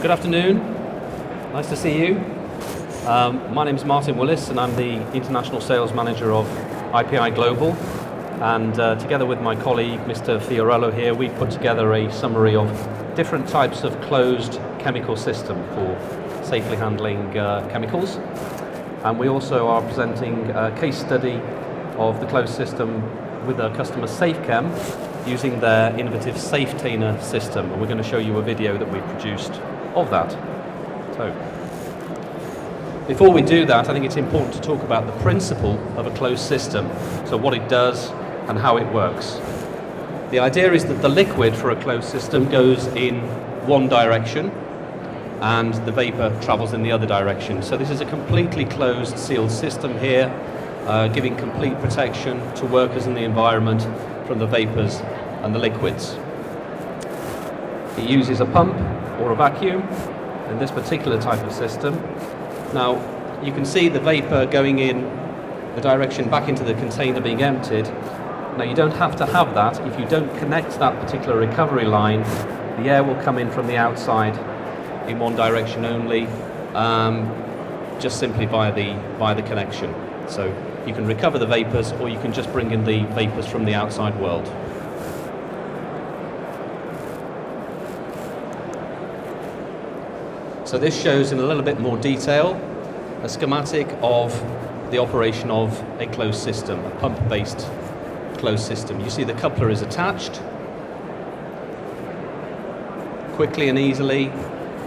Good afternoon. Nice to see you. My name is Martin Willis and I'm the International Sales Manager of IPI Global. And together with my colleague, Mr. Fiorello here, we put together a summary of different types of closed chemical system for safely handling chemicals. And we also are presenting a case study of the closed system with our customer SafeChem using their innovative SafeTainer system. And we're going to show you a video that we've produced of that. So, before we do that, I think it's important to talk about the principle of a closed system. So what it does and how it works. The idea is that the liquid for a closed system goes in one direction and the vapor travels in the other direction. So this is a completely closed, sealed system here, giving complete protection to workers in the environment from the vapors and the liquids. It uses a pump or a vacuum in this particular type of system. Now, you can see the vapor going in the direction back into the container being emptied. Now, you don't have to have that. If you don't connect that particular recovery line, the air will come in from the outside in one direction only, just simply via the connection. So you can recover the vapors, or you can just bring in the vapors from the outside world. So this shows in a little bit more detail a schematic of the operation of a closed system, a pump-based closed system. You see the coupler is attached quickly and easily,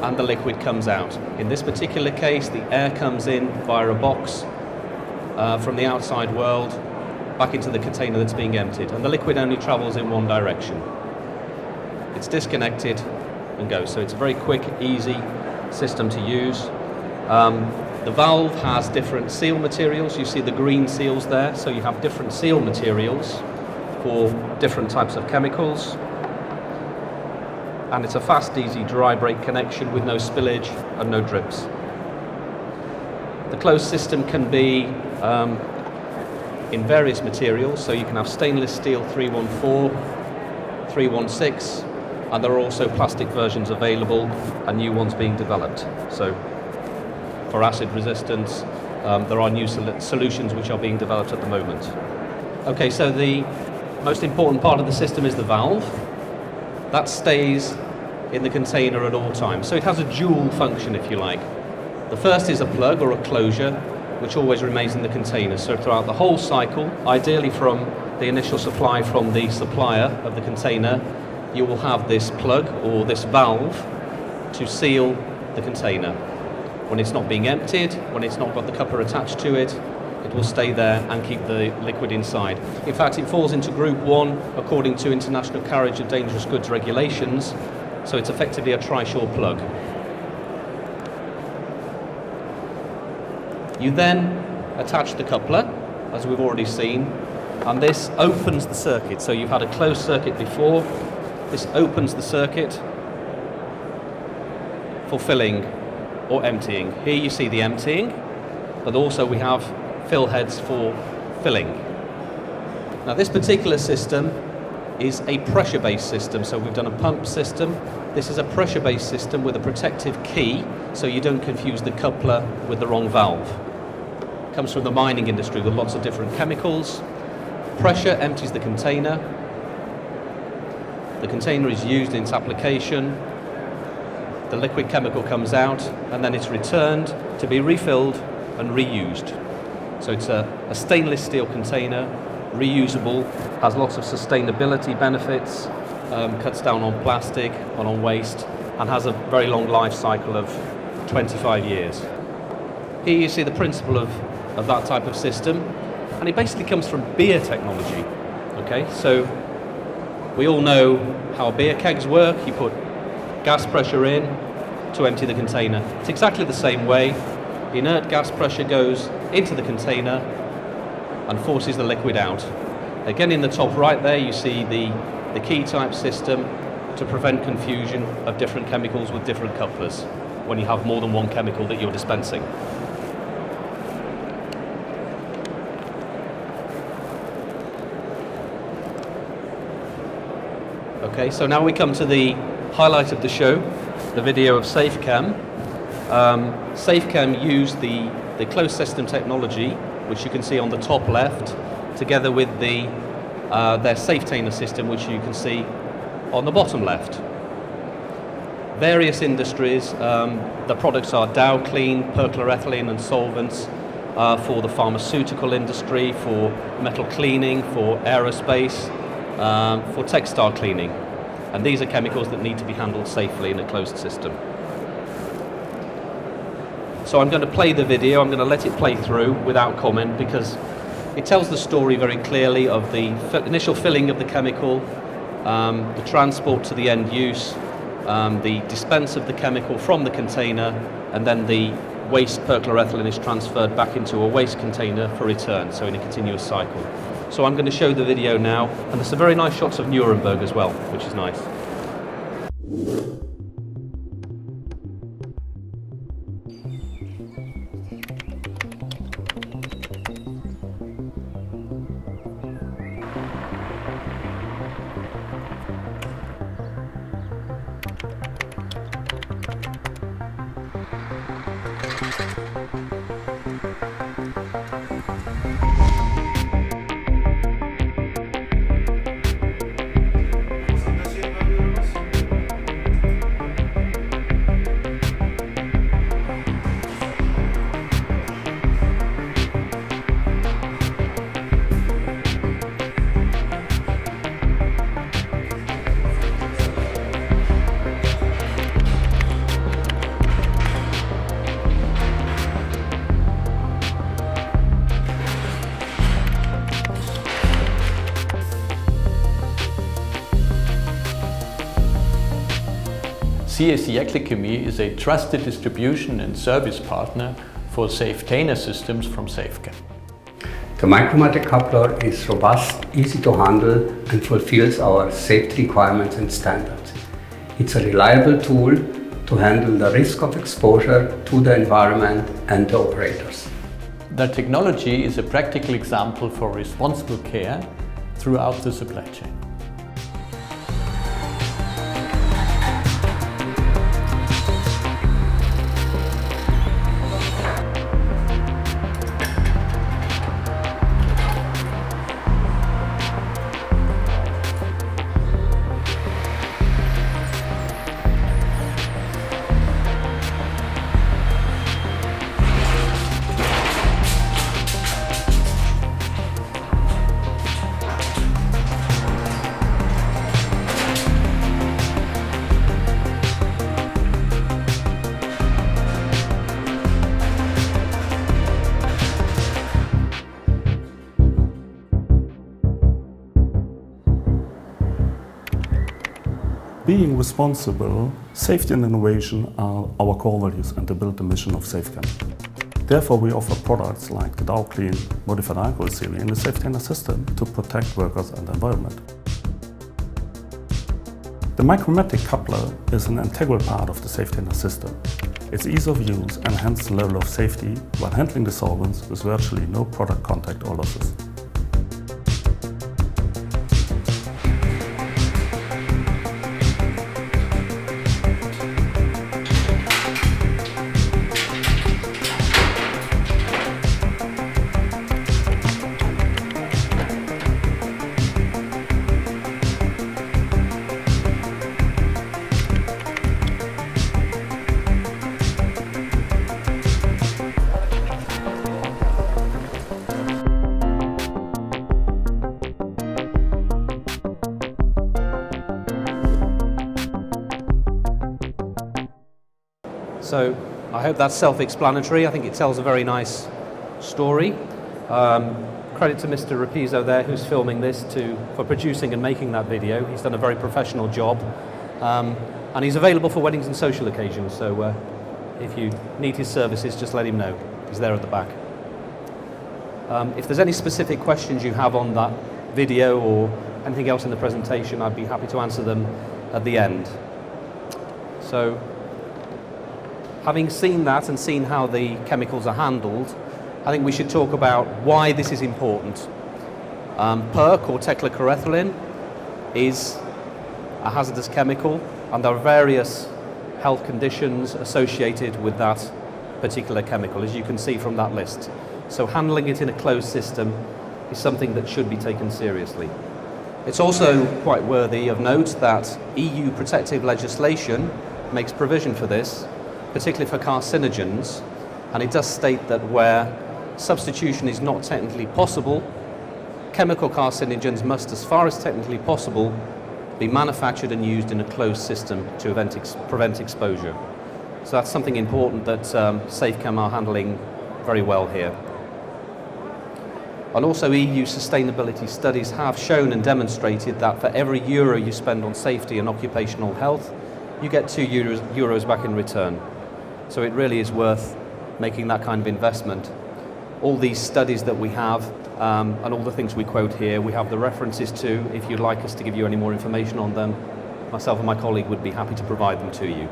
and the liquid comes out. In this particular case, the air comes in via a box from the outside world back into the container that's being emptied, and the liquid only travels in one direction. It's disconnected and goes. So it's a very quick, easy system to use. The valve has different seal materials. You see the green seals there, so you have different seal materials for different types of chemicals. And it's a fast, easy, dry break connection with no spillage and no drips. The closed system can be in various materials, so you can have stainless steel 314, 316, and there are also plastic versions available and new ones being developed. So for acid resistance, there are new solutions which are being developed at the moment. Okay, so the most important part of the system is the valve. That stays in the container at all times. So it has a dual function, if you like. The first is a plug or a closure, which always remains in the container. So throughout the whole cycle, ideally from the initial supply from the supplier of the container, you will have this plug or this valve to seal the container. When it's not being emptied, when it's not got the coupler attached to it, it will stay there and keep the liquid inside. In fact, it falls into Group 1 according to International Carriage of Dangerous Goods regulations, so it's effectively a tri-shore plug. You then attach the coupler, as we've already seen, and this opens the circuit. So you've had a closed circuit before. This opens the circuit for filling or emptying. Here you see the emptying, but also we have fill heads for filling. Now this particular system is a pressure-based system, so we've done a pump system. This is a pressure-based system with a protective key, so you don't confuse the coupler with the wrong valve. It comes from the mining industry with lots of different chemicals. Pressure empties the container. The container is used in its application. The liquid chemical comes out, and then it's returned to be refilled and reused. So it's a stainless steel container, reusable, has lots of sustainability benefits, cuts down on plastic, on waste, and has a very long life cycle of 25 years. Here you see the principle of that type of system, and it basically comes from beer technology. Okay, so we all know how beer kegs work. You put gas pressure in to empty the container. It's exactly the same way. Inert gas pressure goes into the container and forces the liquid out. Again, in the top right there, you see the key type system to prevent confusion of different chemicals with different couplers when you have more than one chemical that you're dispensing. Okay, so now we come to the highlight of the show, the video of SafeChem. SafeChem used the closed system technology, which you can see on the top left, together with their SafeTainer system, which you can see on the bottom left. Various industries, the products are Dow Clean, perchloroethylene and solvents for the pharmaceutical industry, for metal cleaning, for aerospace, for textile cleaning. And these are chemicals that need to be handled safely in a closed system. So I'm going to play the video, I'm going to let it play through without comment, because it tells the story very clearly of the initial filling of the chemical, the transport to the end use, the dispense of the chemical from the container, and then the waste perchloroethylene is transferred back into a waste container for return, so in a continuous cycle. So I'm going to show the video now, and there's some very nice shots of Nuremberg as well, which is nice. CSC REACHready is a trusted distribution and service partner for SafeTainer systems from SafeChem. The Micro-Matic coupler is robust, easy to handle and fulfills our safety requirements and standards. It's a reliable tool to handle the risk of exposure to the environment and the operators. The technology is a practical example for responsible care throughout the supply chain. Being responsible, safety and innovation are our core values and they build the mission of SafeChem. Therefore, we offer products like the Dow Clean modified alcohol sealing and the SafeTainer system to protect workers and the environment. The Micro-Matic coupler is an integral part of the SafeTainer system. Its ease of use enhances the level of safety while handling the solvents with virtually no product contact or losses. So I hope that's self-explanatory. I think it tells a very nice story. Credit to Mr. Rapizo there, who's filming this, for producing and making that video. He's done a very professional job. And he's available for weddings and social occasions, so if you need his services, just let him know. He's there at the back. If there's any specific questions you have on that video or anything else in the presentation, I'd be happy to answer them at the end. So, having seen that and seen how the chemicals are handled, I think we should talk about why this is important. Perc, or tetrachloroethylene, is a hazardous chemical, and there are various health conditions associated with that particular chemical, as you can see from that list. So handling it in a closed system is something that should be taken seriously. It's also quite worthy of note that EU protective legislation makes provision for this, particularly for carcinogens, and it does state that where substitution is not technically possible, chemical carcinogens must, as far as technically possible, be manufactured and used in a closed system to prevent exposure. So that's something important that SafeChem are handling very well here. And also EU sustainability studies have shown and demonstrated that for every euro you spend on safety and occupational health, you get 2 euros back in return. So it really is worth making that kind of investment. All these studies that we have and all the things we quote here, we have the references to. If you'd like us to give you any more information on them, myself and my colleague would be happy to provide them to you.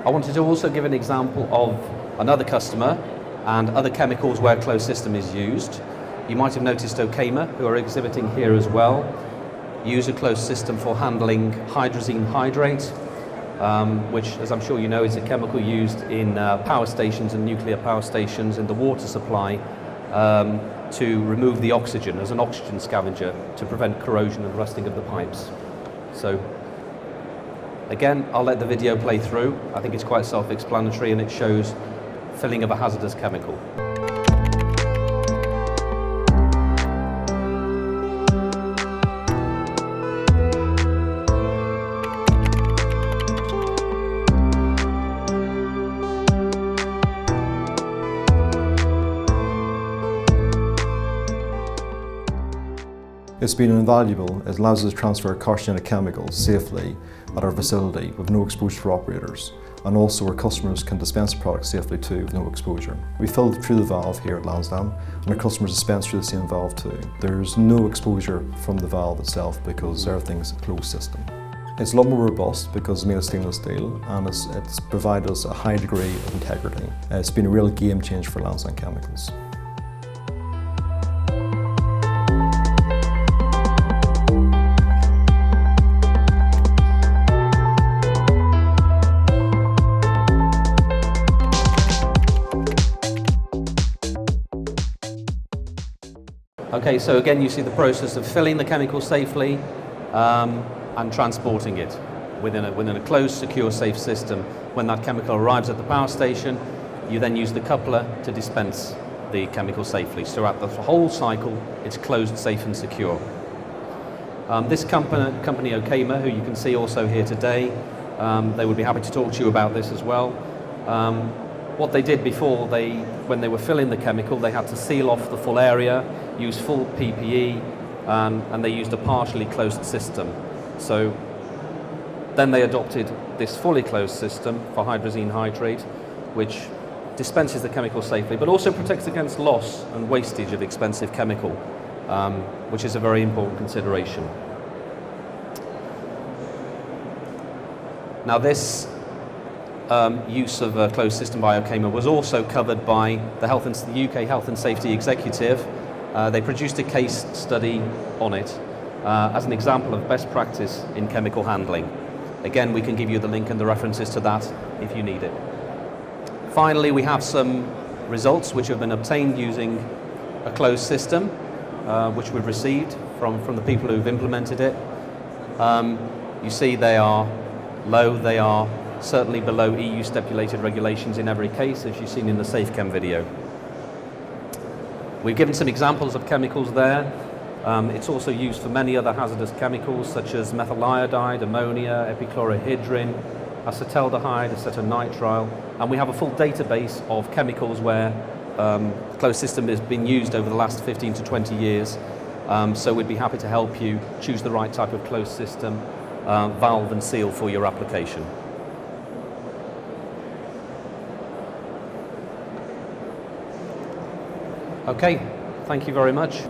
I wanted to also give an example of another customer and other chemicals where closed system is used. You might have noticed Okema, who are exhibiting here as well, use a closed system for handling hydrazine hydrate, which, as I'm sure you know, is a chemical used in power stations and nuclear power stations in the water supply to remove the oxygen as an oxygen scavenger to prevent corrosion and rusting of the pipes. So, again, I'll let the video play through. I think it's quite self-explanatory and it shows filling of a hazardous chemical. It's been invaluable. It allows us to transfer carcinogenic chemicals safely at our facility with no exposure for operators, and also our customers can dispense the product safely too with no exposure. We fill through the valve here at Lansdowne, and our customers dispense through the same valve too. There's no exposure from the valve itself because everything's a closed system. It's a lot more robust because it's made of stainless steel, and it's provided us a high degree of integrity. It's been a real game changer for Lansdowne Chemicals. Okay, so again you see the process of filling the chemical safely and transporting it within a closed, secure, safe system. When that chemical arrives at the power station, you then use the coupler to dispense the chemical safely. So throughout the whole cycle, it's closed, safe and secure. This company Okema, who you can see also here today, they would be happy to talk to you about this as well. What they did before, when they were filling the chemical, they had to seal off the full area, use full PPE, and they used a partially closed system. So then they adopted this fully closed system for hydrazine hydrate, which dispenses the chemical safely, but also protects against loss and wastage of expensive chemical, which is a very important consideration. Now this use of a closed system by Okema was also covered by the UK Health and Safety Executive. They produced a case study on it as an example of best practice in chemical handling. Again, we can give you the link and the references to that if you need it. Finally, we have some results which have been obtained using a closed system, which we've received from the people who've implemented it. You see they are low, they are certainly below EU stipulated regulations in every case, as you've seen in the SafeChem video. We've given some examples of chemicals there. It's also used for many other hazardous chemicals such as methyl iodide, ammonia, epichlorohydrin, acetaldehyde, acetonitrile, and we have a full database of chemicals where closed system has been used over the last 15 to 20 years. So we'd be happy to help you choose the right type of closed system, valve and seal for your application. Okay, thank you very much.